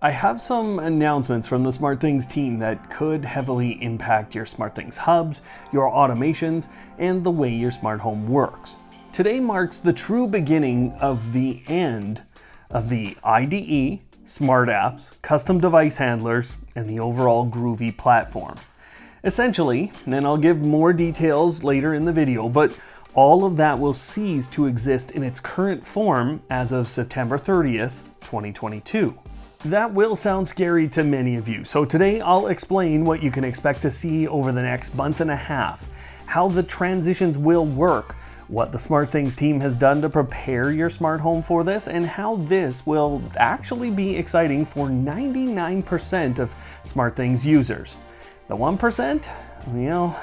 I have some announcements from the SmartThings team that could heavily impact your SmartThings hubs, your automations, and the way your smart home works. Today marks the true beginning of the end of the IDE, smart apps, custom device handlers, and the overall Groovy platform. Essentially, and I'll give more details later in the video, but all of that will cease to exist in its current form as of September 30th, 2022. That will sound scary to many of you, so today I'll explain what you can expect to see over the next month and a half, how the transitions will work, what the SmartThings team has done to prepare your smart home for this, and how this will actually be exciting for 99% of SmartThings users. The 1%? Well...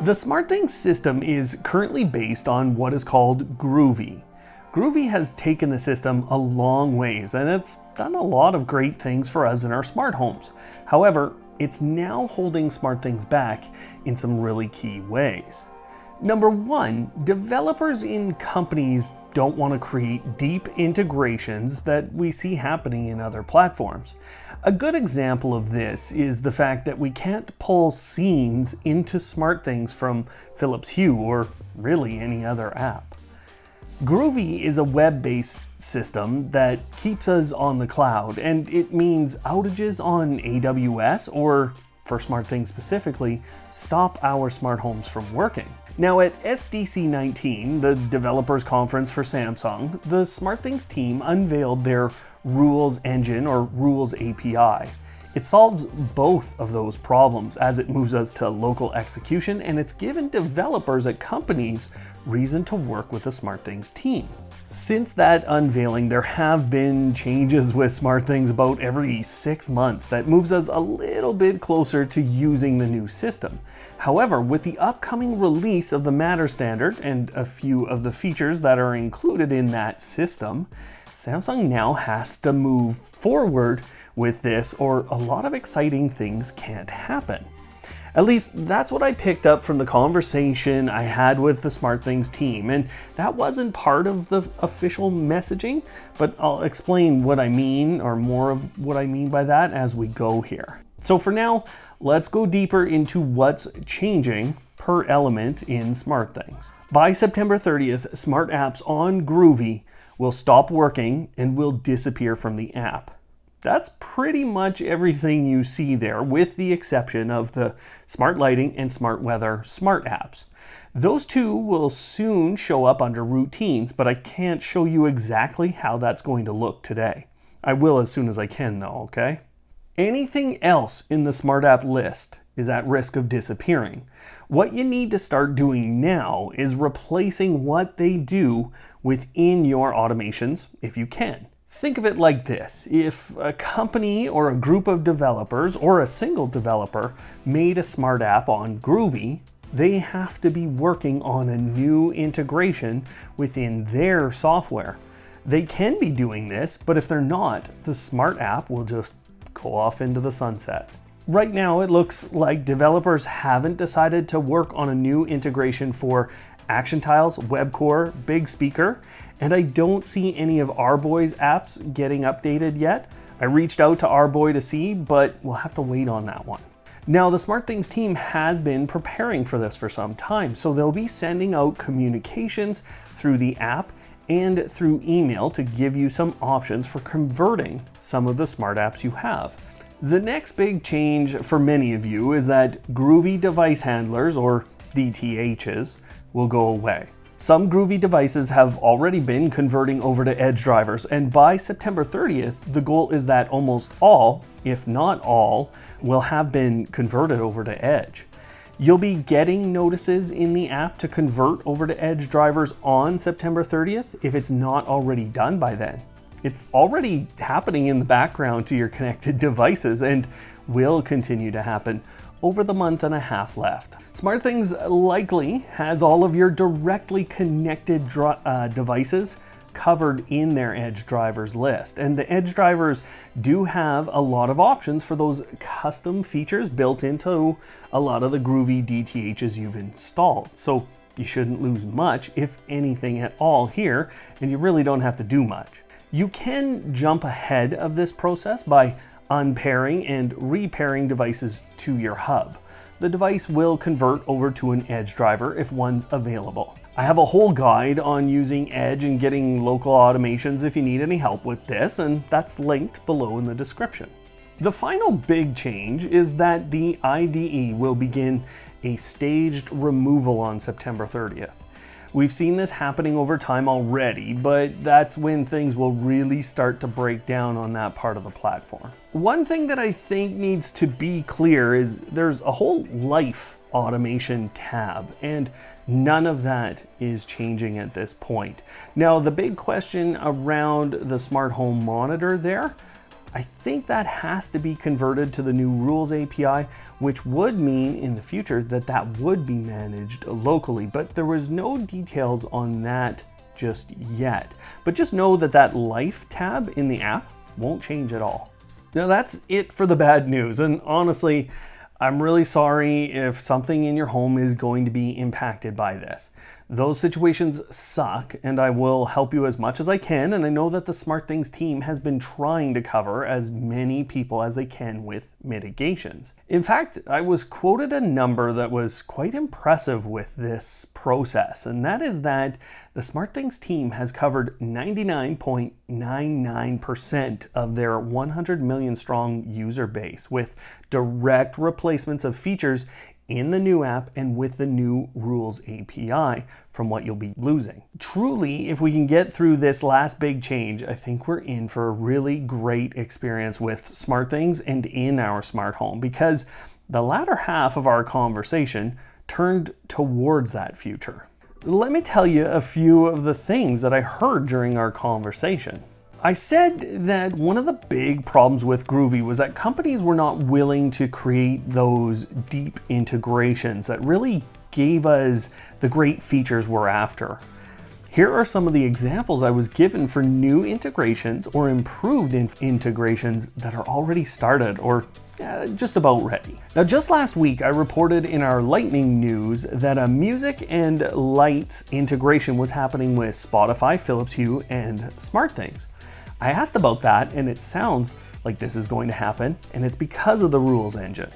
The SmartThings system is currently based on what is called Groovy. Groovy has taken the system a long ways, and it's done a lot of great things for us in our smart homes. However, it's now holding SmartThings back in some really key ways. Number one, developers in companies don't want to create deep integrations that we see happening in other platforms. A good example of this is the fact that we can't pull scenes into SmartThings from Philips Hue or really any other app. Groovy is a web-based system that keeps us on the cloud, and it means outages on AWS, or for SmartThings specifically, stop our smart homes from working. Now at SDC 19, the developers conference for Samsung, the SmartThings team unveiled their Rules Engine or Rules API. It solves both of those problems as it moves us to local execution, and it's given developers at companies reason to work with the SmartThings team. Since that unveiling, there have been changes with SmartThings about every 6 months that moves us a little bit closer to using the new system. However, with the upcoming release of the Matter standard and a few of the features that are included in that system, Samsung now has to move forward with this, or a lot of exciting things can't happen. At least that's what I picked up from the conversation I had with the SmartThings team, and that wasn't part of the official messaging, but I'll explain what I mean, or more of what I mean by that, as we go here. So for now, let's go deeper into what's changing per element in SmartThings. By September 30th, smart apps on Groovy will stop working and will disappear from the app. That's pretty much everything you see there, with the exception of the smart lighting and smart weather smart apps. Those two will soon show up under routines, but I can't show you exactly how that's going to look today. I will as soon as I can though, okay? Anything else in the smart app list is at risk of disappearing. What you need to start doing now is replacing what they do within your automations if you can. Think of it like this: if a company or a group of developers or a single developer made a smart app on Groovy, they have to be working on a new integration within their software. They can be doing this, but if they're not, the smart app will just go off into the sunset. Right now, it looks like developers haven't decided to work on a new integration for Action Tiles, WebCore, Big Speaker, and I don't see any of Arboy's apps getting updated yet. I reached out to Arboy to see, but we'll have to wait on that one. Now, the SmartThings team has been preparing for this for some time, so they'll be sending out communications through the app and through email to give you some options for converting some of the smart apps you have. The next big change for many of you is that Groovy device handlers, or DTHs, will go away. Some Groovy devices have already been converting over to Edge drivers, and by September 30th, the goal is that almost all, if not all, will have been converted over to Edge. You'll be getting notices in the app to convert over to Edge drivers on September 30th if it's not already done by then. It's already happening in the background to your connected devices and will continue to happen over the month and a half left. SmartThings likely has all of your directly connected devices covered in their Edge drivers list. And the Edge drivers do have a lot of options for those custom features built into a lot of the Groovy DTHs you've installed. So You shouldn't lose much, if anything at all here, and you really don't have to do much. You can jump ahead of this process by unpairing and repairing devices to your hub. The device will convert over to an Edge driver if one's available. I have a whole guide on using Edge and getting local automations if you need any help with this, and that's linked below in the description. The final big change is that the IDE will begin a staged removal on September 30th. We've seen this happening over time already, but that's when things will really start to break down on that part of the platform. One thing that I think needs to be clear is there's a whole life automation tab, and none of that is changing at this point. Now, the big question around the smart home monitor there, I think that has to be converted to the new Rules API, which would mean in the future that that would be managed locally, but there was no details on that just yet. But just know that that Life tab in the app won't change at all. Now that's it for the bad news, and honestly, I'm really sorry if something in your home is going to be impacted by this. Those situations suck, and I will help you as much as I can, and I know that the SmartThings team has been trying to cover as many people as they can with mitigations. In fact, I was quoted a number that was quite impressive with this process, and that is that the SmartThings team has covered 99.99% of their 100 million strong user base with direct replacements of features in the new app and with the new Rules API from what you'll be losing. Truly, if we can get through this last big change, I think we're in for a really great experience with SmartThings and in our smart home, because the latter half of our conversation turned towards that future. Let me tell you a few of the things that I heard during our conversation. I said that one of the big problems with Groovy was that companies were not willing to create those deep integrations that really gave us the great features we're after. Here are some of the examples I was given for new integrations or improved integrations that are already started or just about ready. Now, just last week, I reported in our Lightning news that a music and lights integration was happening with Spotify, Philips Hue, and SmartThings. I asked about that, and it sounds like this is going to happen, and it's because of the Rules engine.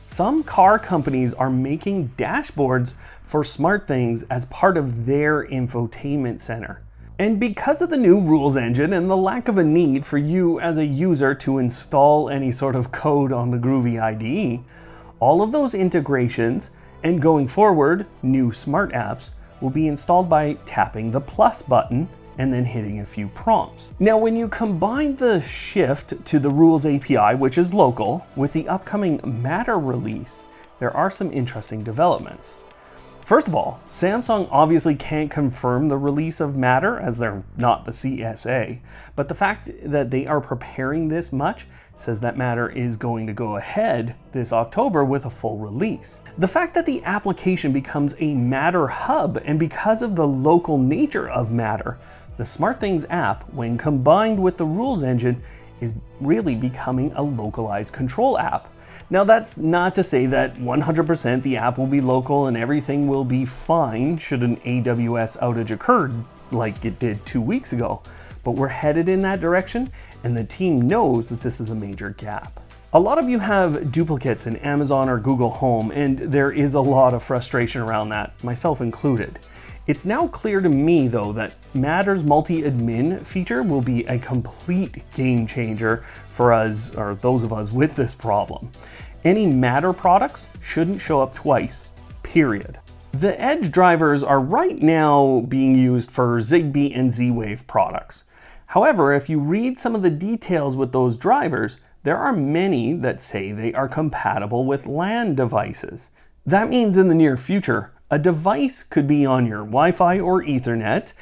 Some car companies are making dashboards for SmartThings as part of their infotainment center. And because of the new Rules engine and the lack of a need for you as a user to install any sort of code on the Groovy IDE, all of those integrations and going forward, new smart apps will be installed by tapping the plus button and then hitting a few prompts. Now, when you combine the shift to the Rules API, which is local, with the upcoming Matter release, there are some interesting developments. First of all, Samsung obviously can't confirm the release of Matter as they're not the CSA, but the fact that they are preparing this much says that Matter is going to go ahead this October with a full release. The fact that the application becomes a Matter hub, and because of the local nature of Matter, the SmartThings app, when combined with the Rules engine, is really becoming a localized control app. Now, that's not to say that 100% the app will be local and everything will be fine should an AWS outage occur like it did 2 weeks ago, but we're headed in that direction, and the team knows that this is a major gap. A lot of you have duplicates in Amazon or Google Home, and there is a lot of frustration around that, myself included. It's now clear to me, though, that Matter's multi-admin feature will be a complete game changer for us, or those of us with this problem. Any Matter products shouldn't show up twice, period. The Edge drivers are right now being used for Zigbee and Z-Wave products. However, if you read some of the details with those drivers, there are many that say they are compatible with LAN devices. That means in the near future, a device could be on your Wi-Fi or Ethernet,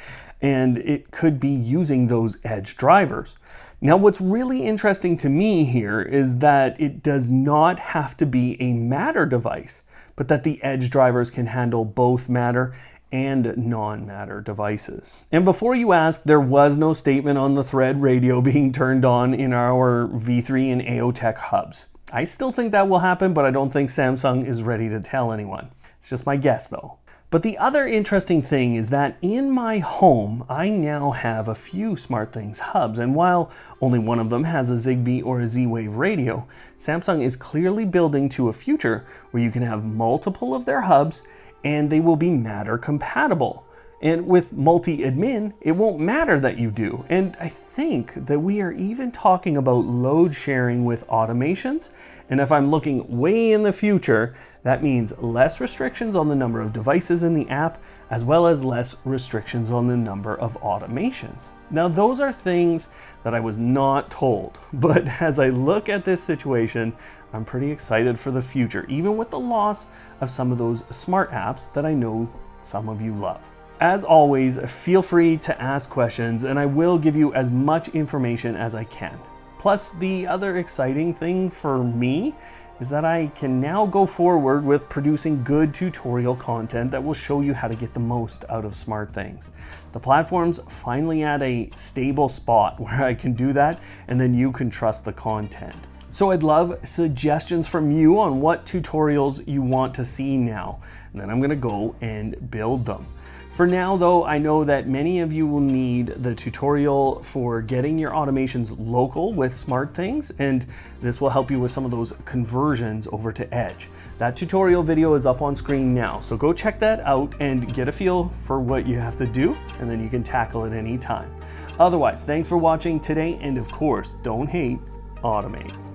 and it could be using those Edge drivers. Now, what's really interesting to me here is that it does not have to be a Matter device, but that the Edge drivers can handle both Matter and non-Matter devices. And before you ask, there was no statement on the Thread radio being turned on in our V3 and AOTech hubs. I still think that will happen, but I don't think Samsung is ready to tell anyone. It's just my guess, though. But the other interesting thing is that in my home, I now have a few SmartThings hubs, and while only one of them has a Zigbee or a Z-Wave radio, Samsung is clearly building to a future where you can have multiple of their hubs and they will be Matter compatible. And with multi-admin, it won't matter that you do. And I think that we are even talking about load sharing with automations. And if I'm looking way in the future, that means less restrictions on the number of devices in the app, as well as less restrictions on the number of automations. Now, those are things that I was not told, but as I look at this situation, I'm pretty excited for the future, even with the loss of some of those smart apps that I know some of you love. As always, feel free to ask questions, and I will give you as much information as I can. Plus, the other exciting thing for me is that I can now go forward with producing good tutorial content that will show you how to get the most out of SmartThings. The platform's finally at a stable spot where I can do that, and then you can trust the content. So I'd love suggestions from you on what tutorials you want to see now, and then I'm gonna go and build them. For now though, I know that many of you will need the tutorial for getting your automations local with SmartThings, and this will help you with some of those conversions over to Edge. That tutorial video is up on screen now, so go check that out and get a feel for what you have to do, and then you can tackle it anytime. Otherwise, thanks for watching today, and of course, don't hate, automate.